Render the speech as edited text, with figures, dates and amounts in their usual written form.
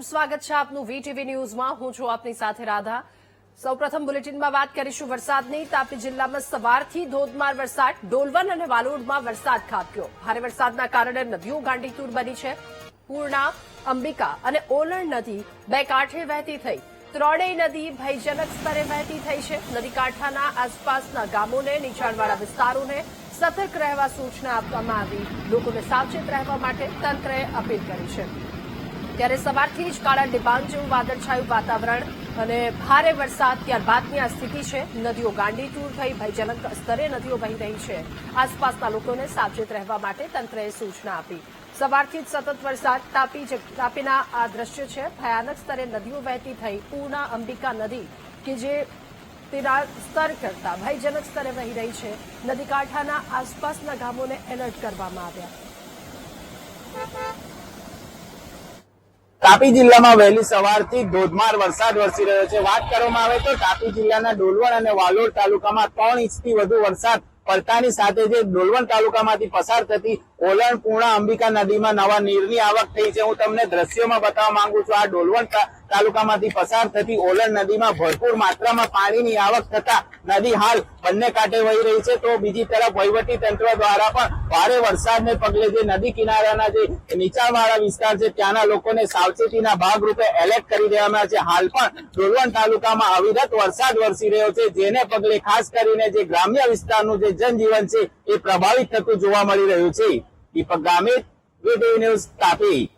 સ્વાગત છે આપનું વીટીવી ન્યૂઝમાં। હું છું આપની સાથે રાધા। સૌપ્રથમ બુલેટિનમાં વાત કરીશું વરસાદની। તાપી જિલ્લામાં સવારથી ધોધમાર વરસાદ, ડોલવણ અને વાલોડમાં વરસાદ ખાબક્યો। ભારે વરસાદના કારણે નદીઓ ગાંડીતુર બની છે। પૂર્ણા, અંબિકા અને ઓલણ નદી બે કાંઠે વહેતી થઈ। ત્રણેય નદી ભયજનક સ્તરે વહેતી થઈ છે। નદીકાંઠાના આસપાસના ગામોને, નીચાણવાળા વિસ્તારોને સતર્ક રહેવા સૂચના આપવામાં આવી। લોકોને સાવચેત રહેવા માટે તંત્રએ અપીલ કરી છે। ત્યારે સવારથી જ કાળા ડિબાંગ જેવું વાદળછાયું વાતાવરણ અને ભારે વરસાદ ત્યારબાદની આ સ્થિતિ છે। નદીઓ ગાંડીતુર થઈ ભયજનક સ્તરે નદીઓ વહી રહી છે। આસપાસના લોકોને સાવચેત રહેવા માટે તંત્રએ સૂચના આપી। સવારથી જ સતત વરસાદ, તાપીના આ દ્રશ્ય છે। ભયાનક સ્તરે નદીઓ વહેતી થઈ। પૂર્ણા, અંબિકા નદી કે જે તેના સ્તર કરતા ભયજનક સ્તરે વહી રહી છે। નદીકાંઠાના આસપાસના ગામોને એલર્ટ કરવામાં આવ્યા। તાપી જિલ્લામાં વહેલી સવારથી ધોધમાર વરસાદ વરસી રહ્યો છે। વાત કરવામાં આવે તો તાપી જિલ્લાના ડોલવણ અને વાલોડ તાલુકામાં 3 ઇંચથી વધુ વરસાદ પડતાની સાથે જે ડોલવણ તાલુકામાંથી પસાર થતી ઓલણ, પૂર્ણા, અંબિકા નદીમાં નવા નીરની આવક થઈ છે। હું તમને દ્રશ્યોમાં બતાવવા માંગુ છું। આ ડોલવણ તાલુકામાંથી પસાર થતી ઓલણ નદીમાં ભરપૂર માત્રામાં પાણીની આવક થતા નદી હાલ બંને કાંઠે વહી રહી છે। તો બીજી તરફ વહીવટી તંત્ર દ્વારા પણ ભારે વરસાદને પગલે જે નદી કિનારાના જે નીચાણવાળા વિસ્તાર છે ત્યાંના લોકોને સાવચેતીના ભાગરૂપે એલર્ટ કરી દેવામાં છે। હાલ પણ ડોલવણ તાલુકામાં અવિરત વરસાદ વરસી રહ્યો છે, જેને પગલે ખાસ કરીને જે ગ્રામ્ય વિસ્તારનું જે જનજીવન છે એ પ્રભાવિત થતું જોવા મળી રહ્યું છે। દીપક ગામિત, વીટીવી ન્યૂઝ, તાપી।